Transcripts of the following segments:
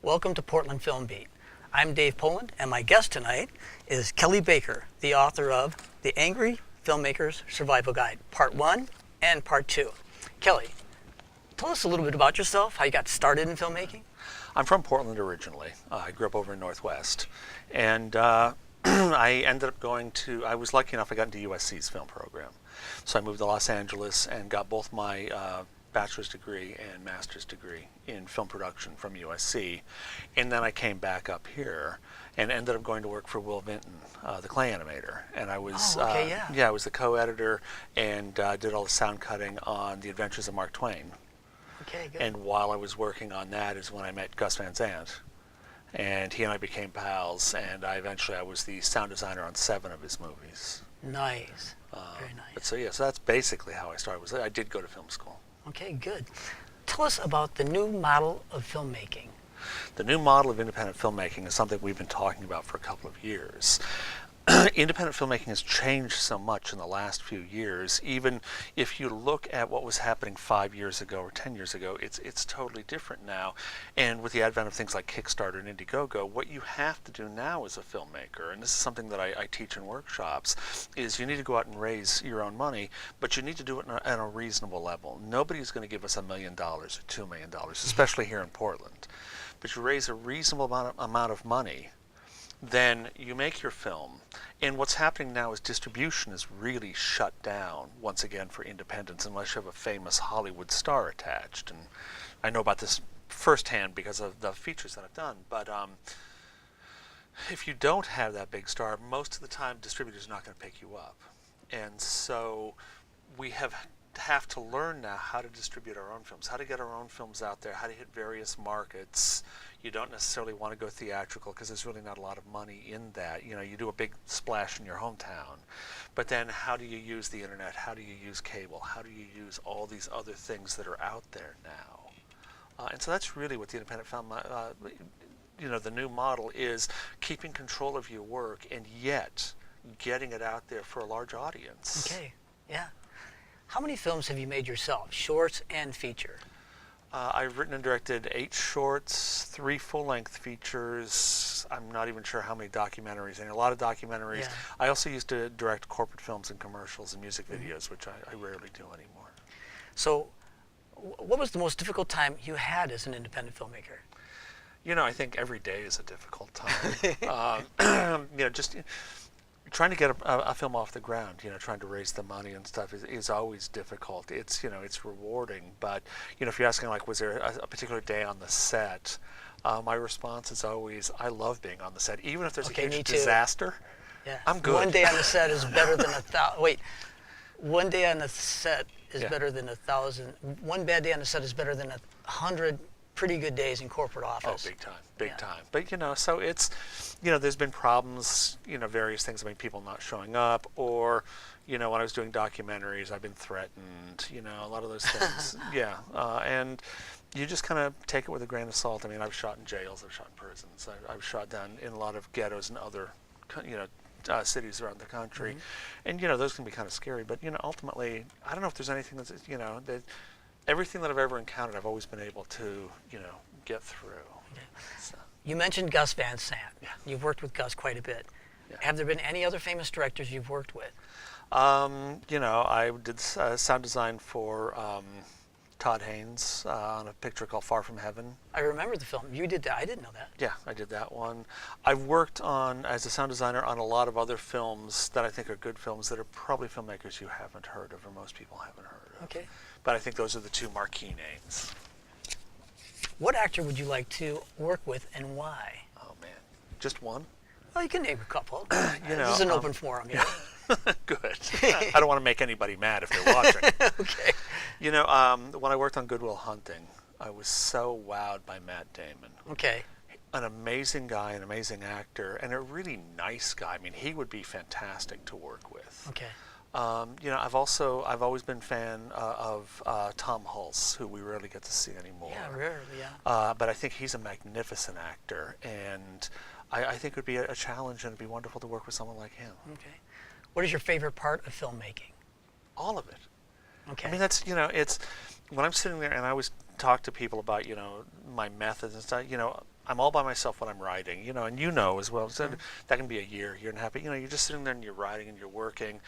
Welcome to Portland Film Beat. I'm Dave Poland, and my guest tonight is Kelly Baker, the author of The Angry Filmmaker's Survival Guide, Part 1 and Part 2. Kelly, tell us a little bit about yourself, how you got started in filmmaking. I'm from Portland originally. I grew up over in Northwest. And I ended up I was lucky enough I got into USC's film program. So I moved to Los Angeles and got both my bachelor's degree and master's degree in film production from USC. And then I came back up here and ended up going to work for Will Vinton, the clay animator. And I was, I was the co-editor and did all the sound cutting on The Adventures of Mark Twain. Okay, good. And while I was working on that is when I met Gus Van Sant. And he and I became pals, and I was the sound designer on 7 of his movies. Nice. Very nice. But so that's basically how I started. I did go to film school. Okay, good. Tell us about the new model of filmmaking. The new model of independent filmmaking is something we've been talking about for a couple of years. Independent filmmaking has changed so much in the last few years. Even if you look at what was happening 5 years ago or 10 years ago, it's totally different now. And with the advent of things like Kickstarter and Indiegogo, what you have to do now as a filmmaker, and this is something that I teach in workshops, is you need to go out and raise your own money, but you need to do it at a reasonable level. Nobody's going to give us $1 million or $2 million, especially here in Portland. But you raise a reasonable amount of money, then you make your film. And what's happening now is distribution is really shut down once again for independents unless you have a famous Hollywood star attached. And I know about this firsthand because of the features that I've done. But if you don't have that big star, most of the time distributors are not going to pick you up. And so we have to learn now how to distribute our own films, how to get our own films out there, how to hit various markets. You don't necessarily want to go theatrical because there's really not a lot of money in that. You know, you do a big splash in your hometown, but then how do you use the internet? How do you use cable? How do you use all these other things that are out there now? And so that's really what the independent film, the new model is, keeping control of your work and yet getting it out there for a large audience. Okay, yeah. How many films have you made yourself, shorts and feature? I've written and directed 8 shorts, 3 full-length features. I'm not even sure how many documentaries, and a lot of documentaries. Yeah. I also used to direct corporate films and commercials and music videos, which I rarely do anymore. So what was the most difficult time you had as an independent filmmaker? You know, I think every day is a difficult time. Just trying to get a film off the ground, trying to raise the money and stuff is always difficult. It's rewarding, but if you're asking was there a particular day on the set, my response is always, I love being on the set, even if there's a huge disaster. Yeah. I'm good. One day on the set is better than 1,000. Wait, one day on the set is better than 1,000. One bad day on the set is better than 100 pretty good days in corporate office. Oh, big time. But so it's, there's been problems, various things. I mean, people not showing up, or, when I was doing documentaries, I've been threatened. A lot of those things. And you just kind of take it with a grain of salt. I mean, I've shot in jails, I've shot in prisons, I've shot down in a lot of ghettos and other, cities around the country, and those can be kind of scary. But ultimately, I don't know if there's anything that's that. Everything that I've ever encountered, I've always been able to, get through. Okay. So. You mentioned Gus Van Sant. Yeah. You've worked with Gus quite a bit. Yeah. Have there been any other famous directors you've worked with? I did sound design for Todd Haynes on a picture called Far From Heaven. I remember the film. You did that. I didn't know that. Yeah, I did that one. I've worked as a sound designer on a lot of other films that I think are good films that are probably filmmakers you haven't heard of or most people haven't heard of. Okay. But I think those are the 2 marquee names. What actor would you like to work with and why? Oh, man. Just one? Well, you can name a couple. This is an open forum. Good. I don't want to make anybody mad if they're watching. Okay. When I worked on Good Will Hunting, I was so wowed by Matt Damon. Okay. An amazing guy, an amazing actor, and a really nice guy. I mean, he would be fantastic to work with. Okay. I've always been a fan of Tom Hulce, who we rarely get to see anymore. Yeah, rarely, yeah. But I think he's a magnificent actor, and I think it would be a challenge, and it'd be wonderful to work with someone like him. Okay. What is your favorite part of filmmaking? All of it. Okay. I mean, that's, it's when I'm sitting there, and I always talk to people about, my methods and stuff, I'm all by myself when I'm writing, and as well. So that can be a year and a half. But, you're just sitting there and you're writing and you're working.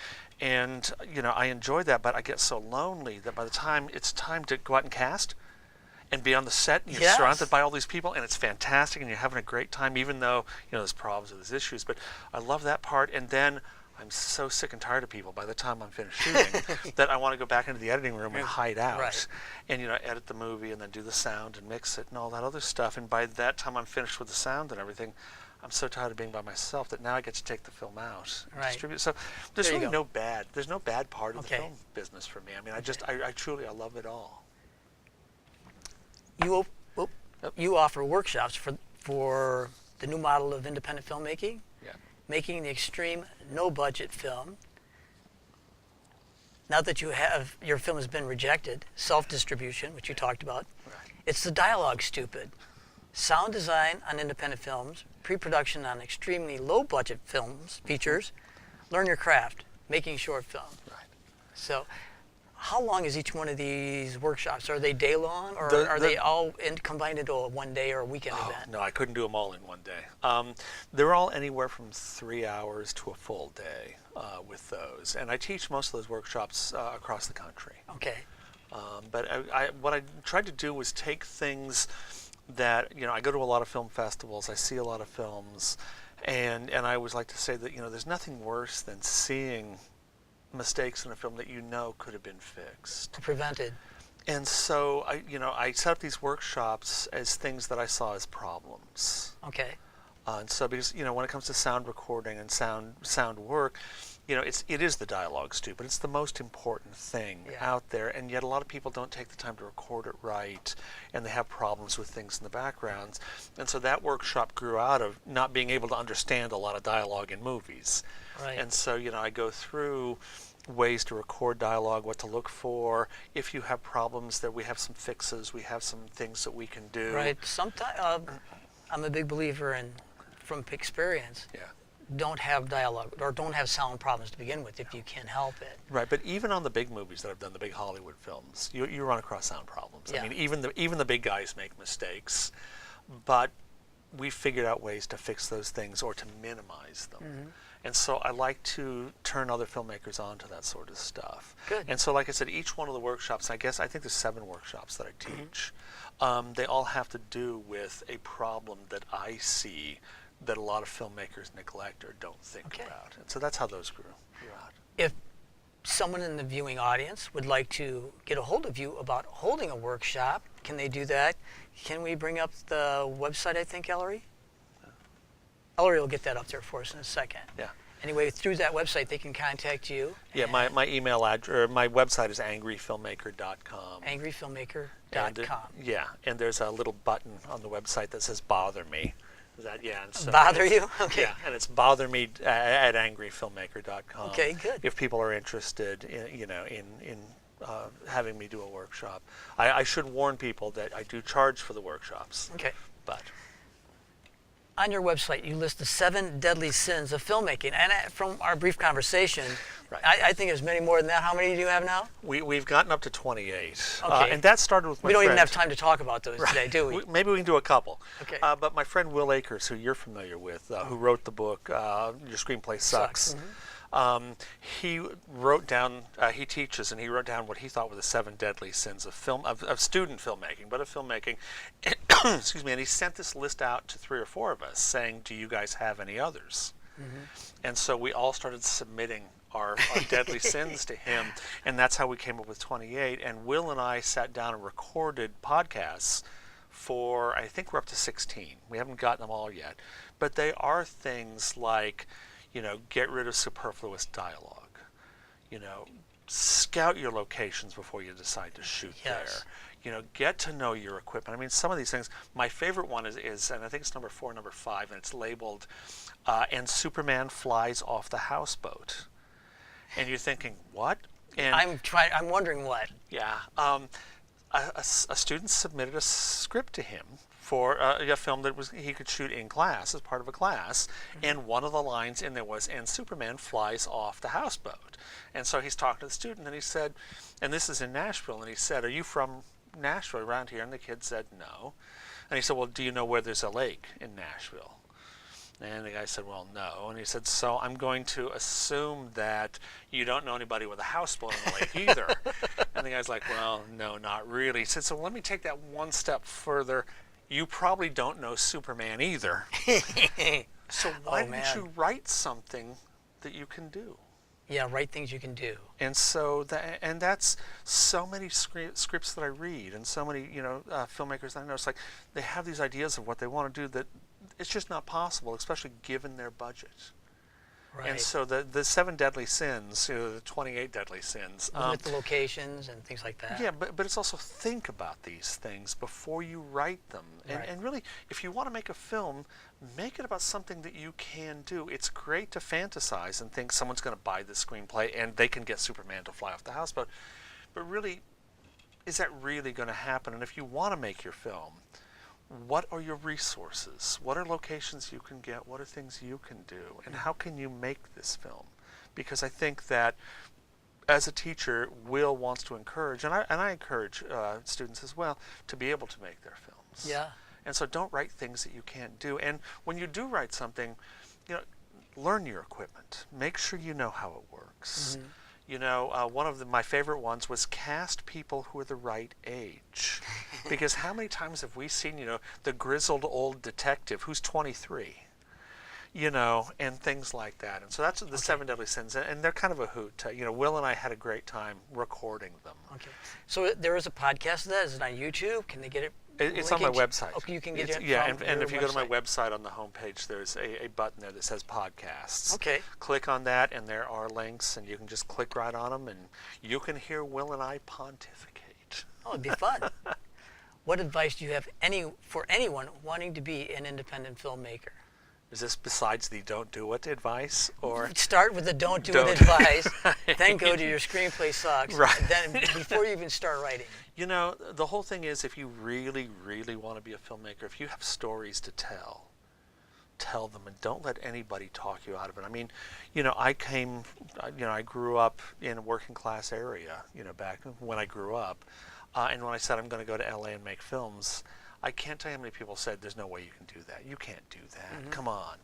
And, I enjoy that, but I get so lonely that by the time it's time to go out and cast and be on the set, and you're surrounded by all these people, and it's fantastic, and you're having a great time, even though, there's problems or there's issues. But I love that part. And then I'm so sick and tired of people by the time I'm finished shooting that I want to go back into the editing room and hide out and, edit the movie and then do the sound and mix it and all that other stuff. And by that time I'm finished with the sound and everything, I'm so tired of being by myself that now I get to take the film out and distribute it. So there's really no bad part of the film business for me. I mean, I truly love it all. You offer workshops for the new model of independent filmmaking? Making the extreme no-budget film. Now that your film has been rejected, self-distribution, which you talked about, it's the dialogue stupid. Sound design on independent films, pre-production on extremely low-budget films, features, learn your craft, making short film. So, how long is each one of these workshops? Are they day-long, or are they all combined into a one-day or a weekend event? No, I couldn't do them all in one day. They're all anywhere from 3 hours to a full day with those. And I teach most of those workshops across the country. Okay. But what I tried to do was take things that, I go to a lot of film festivals, I see a lot of films, and I always like to say that, there's nothing worse than seeing mistakes in a film that could have been fixed, prevented. And so I set up these workshops as things that I saw as problems. Okay. And so because when it comes to sound recording and sound work, it is the dialogue stupid. It's the most important thing out there, and yet a lot of people don't take the time to record it right, and they have problems with things in the backgrounds. And so that workshop grew out of not being able to understand a lot of dialogue in movies. Right. And so I go through ways to record dialogue, what to look for. If you have problems, that we have some fixes, we have some things that we can do. Right. Sometimes I'm a big believer in, from experience, don't have dialogue or don't have sound problems to begin with if you can help it. Right, but even on the big movies that I've done, the big Hollywood films, you run across sound problems. I mean, even the big guys make mistakes, but we figured out ways to fix those things or to minimize them. And so I like to turn other filmmakers on to that sort of stuff. Good. And so, like I said, each one of the workshops, I think there's 7 workshops that I teach. They all have to do with a problem that I see that a lot of filmmakers neglect or don't think about. And so that's how those grew out. If someone in the viewing audience would like to get a hold of you about holding a workshop, can they do that? Can we bring up the website, I think, Ellery? Ellery will get that up there for us in a second. Yeah. Anyway, through that website, they can contact you. Yeah, my email address, or my website is angryfilmmaker.com. Angryfilmmaker.com. And there's a little button on the website that says "Bother Me." And so Bother you? Okay. Yeah, and it's "Bother Me" at angryfilmmaker.com. Okay, good. If people are interested, in having me do a workshop, I should warn people that I do charge for the workshops. Okay. But on your website, you list the 7 deadly sins of filmmaking. And from our brief conversation, I think there's many more than that. How many do you have now? We've gotten up to 28. Okay. And that started with my We don't friend. even have time to talk about those today, do we? Maybe we can do a couple. Okay. But my friend Will Akers, who you're familiar with, who wrote the book, Your Screenplay Sucks. He wrote down, he teaches, and he wrote down what he thought were the 7 deadly sins of student filmmaking, but of filmmaking. Excuse me, and he sent this list out to 3 or 4 of us saying, do you guys have any others? And so we all started submitting our deadly sins to him, and that's how we came up with 28. And Will and I sat down and recorded podcasts for, I think we're up to 16. We haven't gotten them all yet. But they are things like, get rid of superfluous dialogue. Scout your locations before you decide to shoot there. Get to know your equipment. I mean, some of these things, my favorite one is, and I think it's number 4, number 5, and it's labeled, and Superman flies off the houseboat. And you're thinking, what? And I'm wondering what. Yeah. A student submitted a script to him for a film that he could shoot in class as part of a class, and one of the lines in there was, and Superman flies off the houseboat. And so he's talking to the student, and he said, and this is in Nashville, and he said, are you from Nashville, around here? And the kid said no. And he said, well, do you know where there's a lake in Nashville? And the guy said, well, no. And he said, so I'm going to assume that you don't know anybody with a houseboat on the lake either. And the guy's like, well, no, not really. He said, so let me take that one step further. You probably don't know Superman either. So why didn't you write something that you can do? Yeah, write things you can do. And so that's so many scripts that I read, and so many filmmakers that I know. It's like they have these ideas of what they want to do that it's just not possible, especially given their budget. Right. And so the 7 deadly sins, the 28 deadly sins. With the locations and things like that. Yeah, but it's also think about these things before you write them. And really, if you want to make a film, make it about something that you can do. It's great to fantasize and think someone's going to buy the screenplay and they can get Superman to fly off the houseboat. But really, is that really going to happen? And if you want to make your film, what are your resources? What are locations you can get? What are things you can do? And how can you make this film? Because I think that as a teacher, Will wants to encourage, and I encourage students as well, to be able to make their films. Yeah. And so don't write things that you can't do. And when you do write something, learn your equipment. Make sure you know how it works. Mm-hmm. One of my favorite ones was cast people who are the right age. Because how many times have we seen, the grizzled old detective who's 23? And things like that. And so that's the 7 deadly sins, and they're kind of a hoot. Will and I had a great time recording them. Okay. So there is a podcast of that. Is it on YouTube? Can they get it? It's on my website. Okay, you can get it. Yeah, and if you go to my website on the homepage, there's a button there that says podcasts. Okay. Click on that, and there are links, and you can just click right on them, and you can hear Will and I pontificate. Oh, it'd be fun. What advice do you have for anyone wanting to be an independent filmmaker? Is this besides the don't do it advice, or start with the don't do it advice, then go to your screenplay sucks, right? Then before you even start writing. The whole thing is, if you really, really want to be a filmmaker, if you have stories to tell them, and don't let anybody talk you out of it. I mean, I grew up in a working class area, back when I grew up, and when I said I'm going to go to LA and make films, I can't tell you how many people said, there's no way you can do that. You can't do that. Mm-hmm. Come on.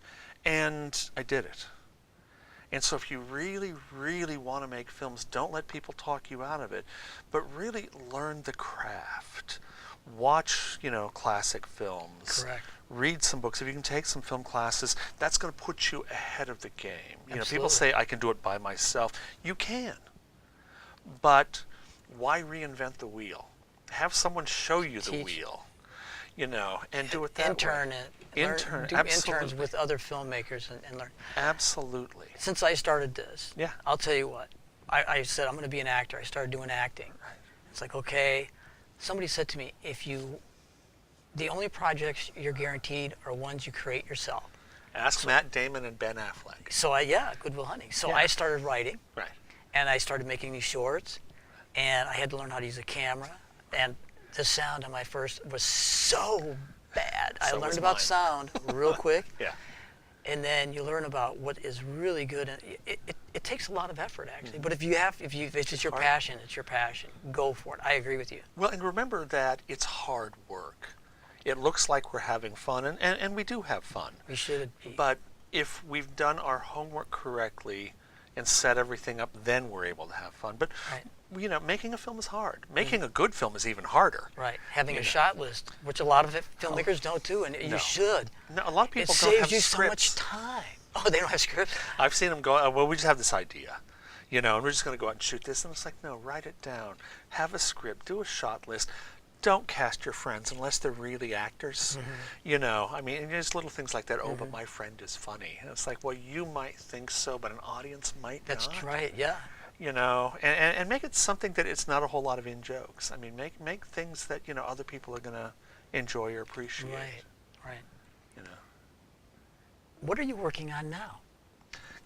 And I did it. And so if you really, really want to make films, don't let people talk you out of it, but really learn the craft. Watch, classic films. Correct. Read some books. If you can take some film classes, that's going to put you ahead of the game. Absolutely. People say, I can do it by myself. You can. But why reinvent the wheel? Have someone show you the wheel. And do it that way. Intern it. Do interns with other filmmakers and learn. Absolutely. Since I started this, yeah, I'll tell you what. I said, I'm going to be an actor. I started doing acting. Right. It's like, okay. Somebody said to me, the only projects you're guaranteed are ones you create yourself. Ask Matt Damon and Ben Affleck. So Good Will Hunting. So I started writing. Right. And I started making these shorts. And I had to learn how to use a camera. And the sound on my first was so bad. I learned about sound real quick. Yeah. And then you learn about what is really good. And it takes a lot of effort, actually. Mm-hmm. But if it's just your passion, it's your passion. Go for it. I agree with you. Well, and remember that it's hard work. It looks like we're having fun, and we do have fun. We should be. But if we've done our homework correctly and set everything up, then we're able to have fun. But making a film is hard. Making a good film is even harder. Right. Having a shot list, which a lot of filmmakers don't do, and you should. No, a lot of people don't have have scripts. It saves you so much time. Oh, they don't have scripts? I've seen them go, well, we just have this idea, and we're just going to go out and shoot this. And it's like, no, write it down. Have a script. Do a shot list. Don't cast your friends unless they're really actors. Mm-hmm. Just little things like that. Oh, but my friend is funny. And it's like, well, you might think so, but an audience might not. That's right, yeah. And make it something that it's not a whole lot of in-jokes. I mean, make things that, other people are going to enjoy or appreciate. Right. What are you working on now?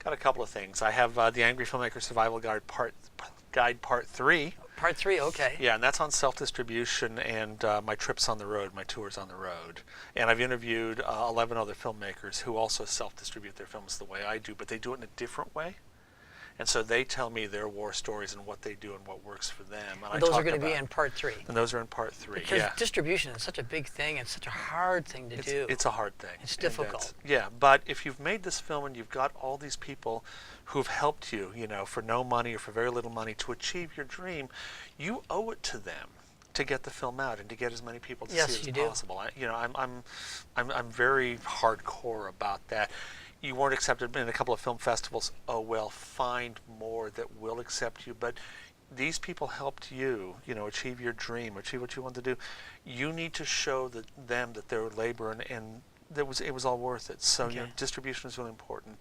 Got a couple of things. I have the Angry Filmmaker Survival Guide Part 3. Part 3, okay. Yeah, and that's on self-distribution and my trips on the road, my tours on the road. And I've interviewed 11 other filmmakers who also self-distribute their films the way I do, but they do it in a different way. And so they tell me their war stories and what they do and what works for them. And those are going to be in part 3. And those are in part 3, because yeah. distribution is such a big thing and such a hard thing to do. It's a hard thing. It's difficult. Yeah, but if you've made this film and you've got all these people who've helped you, for no money or for very little money to achieve your dream, you owe it to them to get the film out and to get as many people to see it as possible. I'm very hardcore about that. You weren't accepted in a couple of film festivals. Oh well, find more that will accept you. But these people helped you, achieve your dream, achieve what you want to do. You need to show them that their labor and it was all worth it. So distribution is really important.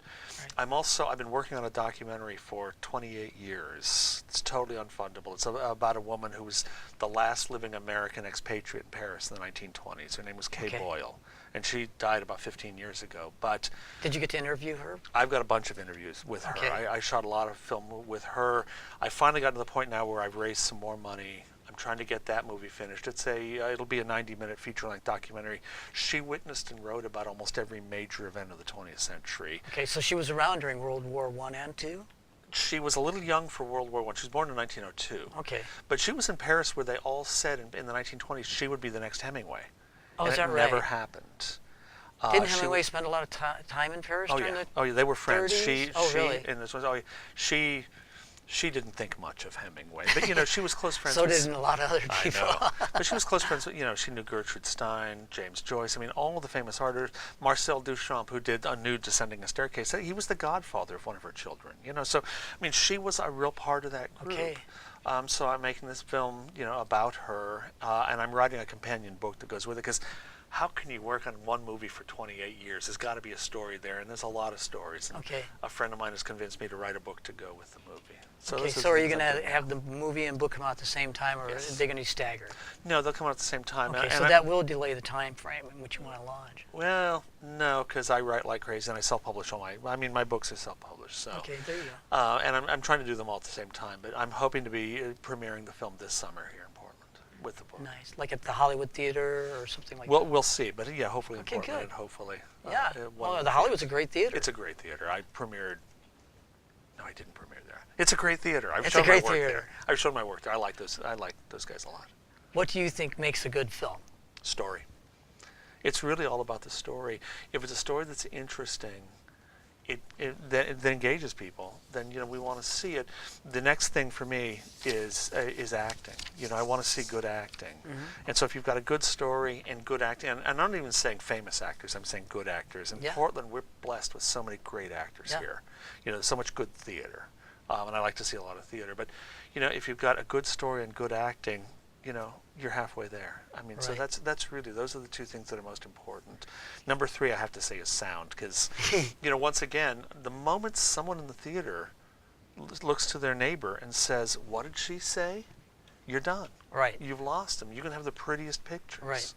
Right. I've been working on a documentary for 28 years. It's totally unfundable. It's about a woman who was the last living American expatriate in Paris in the 1920s. Her name was Kay Boyle, and she died about 15 years ago. But did you get to interview her? I've got a bunch of interviews with her. I shot a lot of film with her. I finally got to the point now where I've raised some more money. I'm trying to get that movie finished. It'll be a 90-minute feature-length documentary. She witnessed and wrote about almost every major event of the 20th century. Okay, so she was around during World War I and II? She was a little young for World War I. She was born in 1902. Okay. But she was in Paris where they all said in the 1920s she would be the next Hemingway. Oh, is that right? It never happened. Didn't Hemingway spend a lot of time in Paris during the 30s? They were friends. 30s? Really? And this was, she didn't think much of Hemingway, but she was close friends. So with, didn't a lot of other people. I know. But she was close friends with, she knew Gertrude Stein, James Joyce. I mean, all of the famous artists. Marcel Duchamp, who did A Nude Descending a Staircase, he was the godfather of one of her children. So I mean, she was a real part of that group. Okay. So I'm making this film, about her, and I'm writing a companion book that goes with it because. How can you work on one movie for 28 years? There's got to be a story there, and there's a lot of stories. And a friend of mine has convinced me to write a book to go with the movie. So are you going to have the movie and book come out at the same time, or are they going to be staggered? No, they'll come out at the same time. Okay, so that will delay the time frame in which you want to launch. Well, no, because I write like crazy, and I self-publish all my books are self-published. So. Okay, there you go. And I'm trying to do them all at the same time, but I'm hoping to be premiering the film this summer here in Portland. With the book. Nice, like at the Hollywood Theater or something like that. Well, we'll see, but hopefully in Portland. Good. Hopefully. Yeah. The Hollywood's a great theater. It's a great theater. I premiered. No, I didn't premiere there. It's a great theater. It's a great theater. I've shown my work there. I like those guys a lot. What do you think makes a good film? Story. It's really all about the story. If it's a story that's interesting, that engages people, then we want to see it. The next thing for me is acting. I want to see good acting, and so if you've got a good story and good acting, and I'm not even saying famous actors, I'm saying good actors. In Portland, we're blessed with so many great actors here. There's so much good theater, and I like to see a lot of theater. But if you've got a good story and good acting, you're halfway there. I mean, so that's really, those are the two things that are most important. Number 3, I have to say, is sound, because, once again, the moment someone in the theater looks to their neighbor and says, "What did she say?" You're done. Right. You've lost them. You can have the prettiest pictures. Right.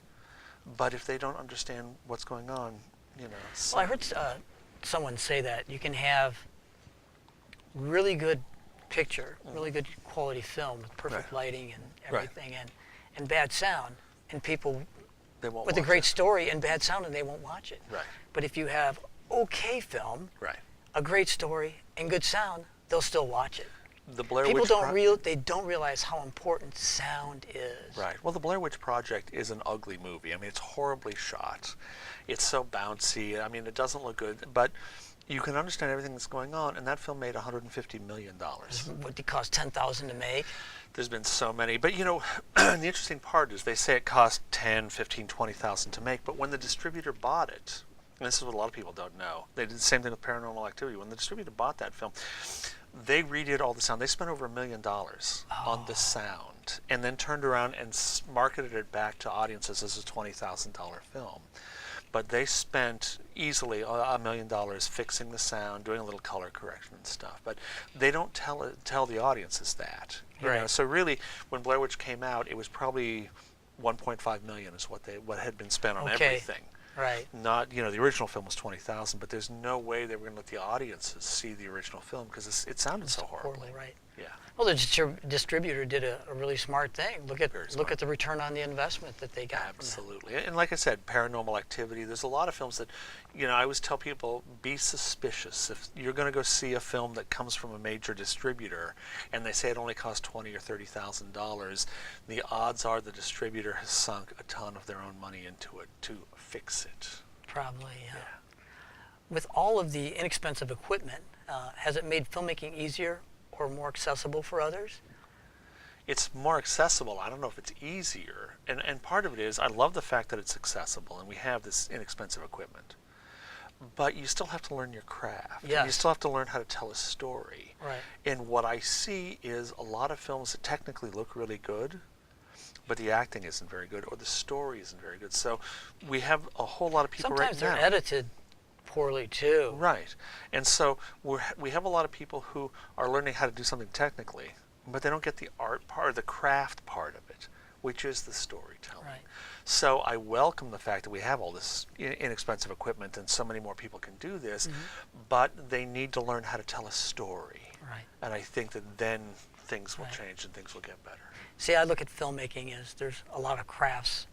But if they don't understand what's going on, Well, I heard someone say that you can have really good picture, really good quality film with perfect lighting and everything, and bad sound, and people with a great story and bad sound, and they won't watch it. Right. But if you have okay film, a great story and good sound, they'll still watch it. The Blair People Witch don't realize how important sound is. Right. Well, the Blair Witch Project is an ugly movie. I mean, it's horribly shot. It's so bouncy. I mean, it doesn't look good, but you can understand everything that's going on, and that film made $150 million. What did it cost, $10,000 to make? There's been so many. But, the interesting part is they say it cost $10,000, $15,000, $20,000 to make, but when the distributor bought it, and this is what a lot of people don't know, they did the same thing with Paranormal Activity. When the distributor bought that film, they redid all the sound. They spent over $1 million on the sound, and then turned around and marketed it back to audiences as a $20,000 film. But they spent easily $1 million fixing the sound, doing a little color correction and stuff. But they don't tell the audiences that. You know? So really, when Blair Witch came out, it was probably $1.5 million is what had been spent on everything. Right. Not, the original film was $20,000, but there's no way they were going to let the audiences see the original film because it sounded so horribly. Right. Yeah. Well, the distributor did a really smart thing. Look at Very smart. the return on the investment that they got. Absolutely. And like I said, Paranormal Activity, there's a lot of films that, I always tell people, be suspicious. If you're going to go see a film that comes from a major distributor and they say it only costs $20,000 or $30,000, the odds are the distributor has sunk a ton of their own money into it to fix it. Probably, yeah. With all of the inexpensive equipment, has it made filmmaking easier or more accessible for others? It's more accessible. I don't know if it's easier. And part of it is, I love the fact that it's accessible and we have this inexpensive equipment. But you still have to learn your craft. Yes. You still have to learn how to tell a story. Right. And what I see is a lot of films that technically look really good, but the acting isn't very good or the story isn't very good. So we have a whole lot of people Sometimes right now. they're edited poorly too. Right. And so we have a lot of people who are learning how to do something technically, but they don't get the art part, the craft part of it, which is the storytelling. Right. So I welcome the fact that we have all this inexpensive equipment and so many more people can do this, but they need to learn how to tell a story. Right. And I think that then things will Right. change and things will get better. See, I look at filmmaking as there's a lot of crafts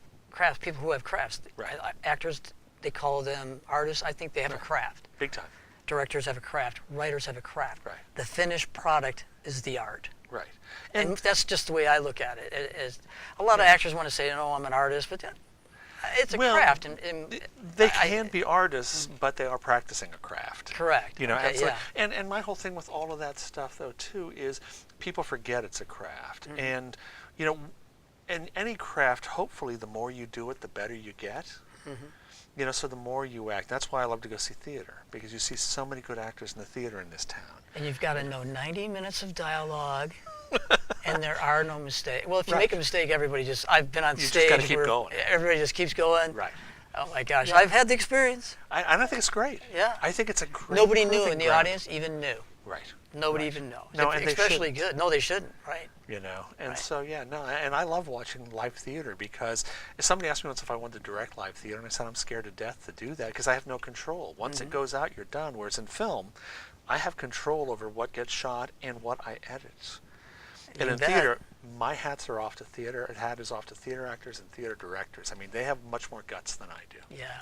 people who have crafts. Right. Actors, they call them artists. I think they have a craft. Big time. Directors have a craft. Writers have a craft. Right. The finished product is the art. Right. And that's just the way I look at it. A lot of actors want to say, I'm an artist, but it's a craft. And they can be artists, but they are practicing a craft. Correct. You know, Okay, absolutely. yeah. And my whole thing with all of that stuff, though, too, is people forget it's a craft. And, in any craft, hopefully, the more you do it, the better you get. So the more you act. That's why I love to go see theater, because you see so many good actors in the theater in this town. And you've got to know 90 minutes of dialogue, and there are no mistakes. Well, if you Right. make a mistake, I've been on You stage just got to keep where going. everybody just keeps going. Right. Oh my gosh, I've had the experience. I think it's great. Yeah. I think it's a great Nobody knew proving in the ground. audience even knew. Right. Nobody even knew. No, and they especially shouldn't. good. No, they shouldn't. Right. And Right. so and I love watching live theater, because if somebody asked me once if I wanted to direct live theater, and I said I'm scared to death to do that because I have no control. Once it goes out, you're done. Whereas in film, I have control over what gets shot and what I edit. And You in bet. theater, my hats are off to theater. The hat is off to theater actors and theater directors. I mean, they have much more guts than I do. Yeah.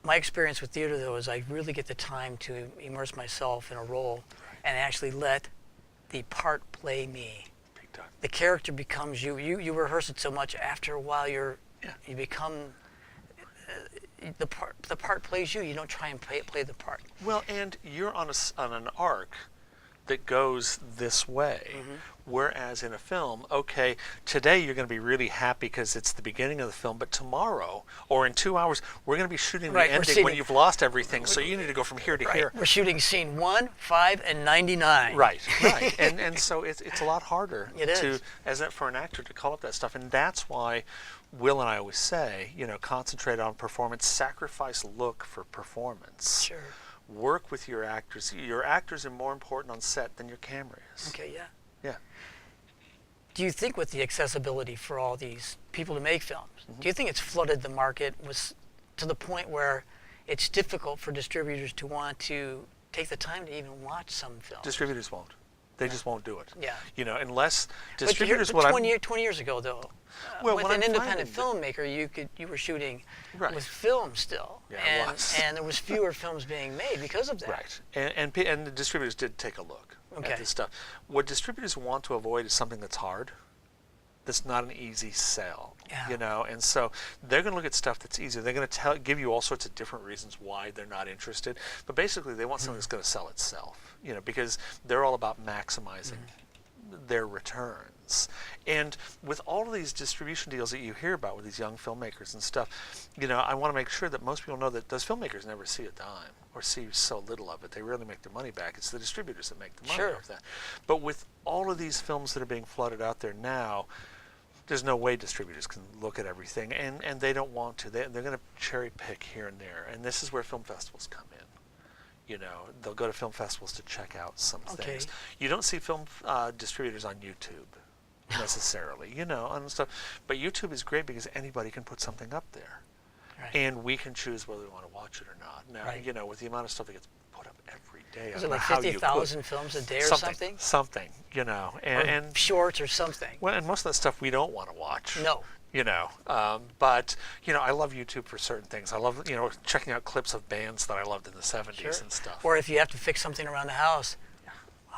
My experience with theater, though, is I really get the time to immerse myself in a role and actually let the part play me. Big time. The character becomes you. You rehearse it so much. After a while, you become the part plays you. You don't try and play the part. Well, and you're on an arc that goes this way. Whereas in a film, okay, today you're going to be really happy because it's the beginning of the film, but tomorrow or in 2 hours, we're going to be shooting the Right, we're ending when seeing- you've lost everything, so you need to go from here to here. We're shooting scene 1, 5, and 99. Right. and so it's a lot harder It is. for an actor to call up that stuff, and that's why Will and I always say, concentrate on performance, sacrifice look for performance. Sure. Work with your actors. Your actors are more important on set than your camera is. Okay, yeah. Yeah. Do you think with the accessibility for all these people to make films, do you think it's flooded the market to the point where it's difficult for distributors to want to take the time to even watch some films? Distributors won't. They just won't do it. Yeah. Unless But distributors. 20 years ago, though, Well, with what an I'm independent finding filmmaker, you were shooting Right. with film still, Yeah, it and was. and there was fewer films being made because of that. Right. And the distributors did take a look Okay. at this stuff. What distributors want to avoid is something that's hard. That's not an easy sell. Yeah. And so they're going to look at stuff that's easier. They're going to give you all sorts of different reasons why they're not interested. But basically, they want something that's going to sell itself. Because they're all about maximizing their returns. And with all of these distribution deals that you hear about with these young filmmakers and stuff, I want to make sure that most people know that those filmmakers never see a dime or see so little of it. They rarely make their money back. It's the distributors that make the money Sure. off that. But with all of these films that are being flooded out there now, there's no way distributors can look at everything, and they don't want to. They're going to cherry pick here and there, and this is where film festivals come in. They'll go to film festivals to check out some things. You don't see film distributors on YouTube necessarily, and stuff. But YouTube is great because anybody can put something up there, Right. and we can choose whether we want to watch it or not. Now, Right. with the amount of stuff that gets put up every day. Is I it don't like know how you 50,000 films a day or something? Something, you know, and Shorts or something? well, and most of that stuff we don't want to watch. No. You know, but you know, I love YouTube for certain things. I love, you know, checking out clips of bands that I loved in the 70s Sure. and stuff. Or if you have to fix something around the house,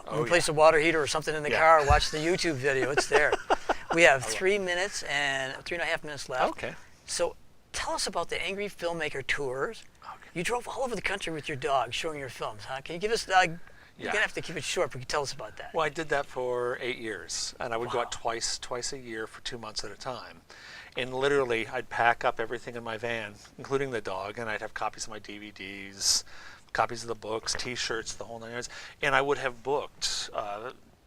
Oh, replace a water heater or something in the Yeah. car, watch the YouTube video. It's there. We have 3 minutes and 3.5 minutes left. Okay. So tell us about the Angry Filmmaker Tours. Okay. You drove all over the country with your dog showing your films, huh? Can you give us, you're Yeah. going to have to keep it short, but you tell us about that. Well, I did that for 8 years, and I would go Wow. out twice a year for 2 months at a time. And literally, I'd pack up everything in my van, including the dog, and I'd have copies of my DVDs, copies of the books, T-shirts, the whole nine yards. And I would have booked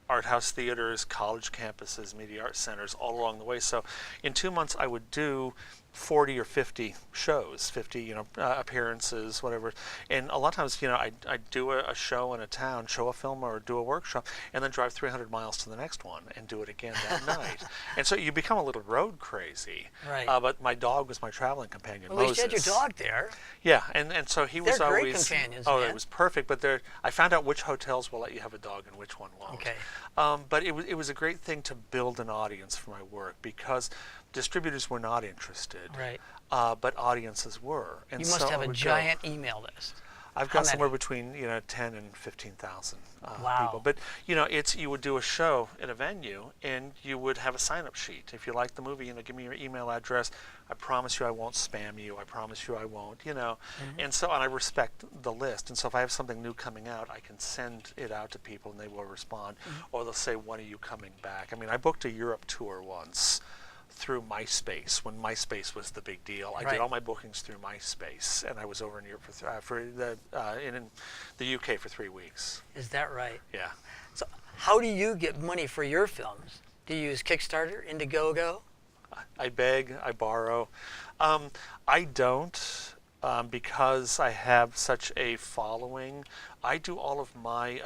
art house theaters, college campuses, media art centers all along the way. So in 2 months, I would do 40 or 50 shows, 50, you know, appearances, whatever. And a lot of times, you know, I'd do a show in a town, show a film or do a workshop, and then drive 300 miles to the next one and do it again that night. And so you become a little road crazy. Right. But my dog was my traveling companion, Well, at least Moses. you had your dog there. Yeah, and so he was They're great always companions, oh, man. it was perfect. But I found out which hotels will let you have a dog and which one won't. Okay. But it was a great thing to build an audience for my work because distributors were not interested, Right. but audiences were. And You must so have I a would go. giant email list. I've How got somewhere many? between 10 and 15,000 Wow. people. But you know, you would do a show at a venue, and you would have a sign-up sheet. If you like the movie, you know, give me your email address. I promise you, I won't spam you. I promise you, I won't. You know, and I respect the list. And so if I have something new coming out, I can send it out to people, and they will respond, or they'll say, "When are you coming back?" I mean, I booked a Europe tour once through MySpace when MySpace was the big deal. I Right. did all my bookings through MySpace, and I was over in Europe in the UK for 3 weeks. Is that right? Yeah. So how do you get money for your films? Do you use Kickstarter, Indiegogo? I beg, I borrow. I don't because I have such a following. I do all of my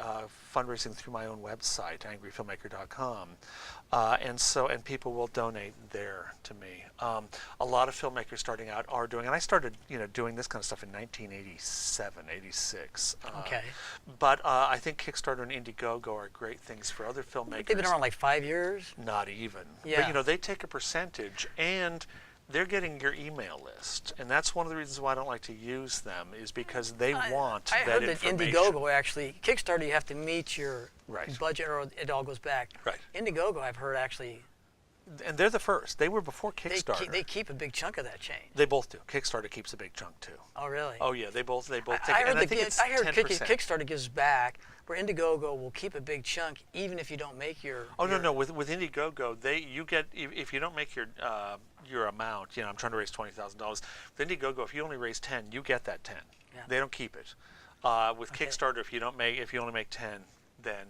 fundraising through my own website, angryfilmmaker.com. And people will donate there to me. A lot of filmmakers starting out are doing, and I started, doing this kind of stuff in 1987, 86. Okay. But I think Kickstarter and Indiegogo are great things for other filmmakers. They've been around like 5 years. Not even. Yeah. But they take a percentage, and they're getting your email list, and that's one of the reasons why I don't like to use them, is because they want I that heard that information. Indiegogo actually, Kickstarter you have to meet your Right. budget or it all goes back. Right. Indiegogo I've heard actually, And they're the first. They were before they Kickstarter. keep a big chunk of that change. They both do. Kickstarter keeps a big chunk too. Oh really? Oh yeah, they both take. I heard, and I think it's I heard 10%. Kickstarter gives back, where Indiegogo will keep a big chunk even if you don't make your. Oh your, no! With Indiegogo, you get if you don't make your amount. I'm trying to raise $20,000. With Indiegogo, if you only raise 10, you get that 10. Yeah. They don't keep it. With Okay. Kickstarter, if you only make 10, then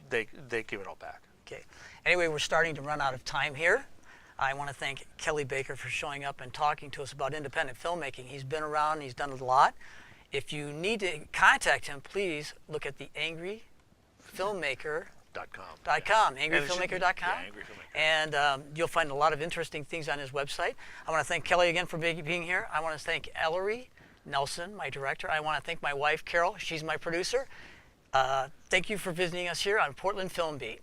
they give it all back. Okay. Anyway, we're starting to run out of time here. I want to thank Kelly Baker for showing up and talking to us about independent filmmaking. He's been around, he's done a lot. If you need to contact him, please look at the angryfilmmaker.com, angryfilmmaker.com. Yeah, Angry Filmmaker. And you'll find a lot of interesting things on his website. I want to thank Kelly again for being here. I want to thank Ellery Nelson, my director. I want to thank my wife, Carol. She's my producer. Thank you for visiting us here on Portland Film Beat.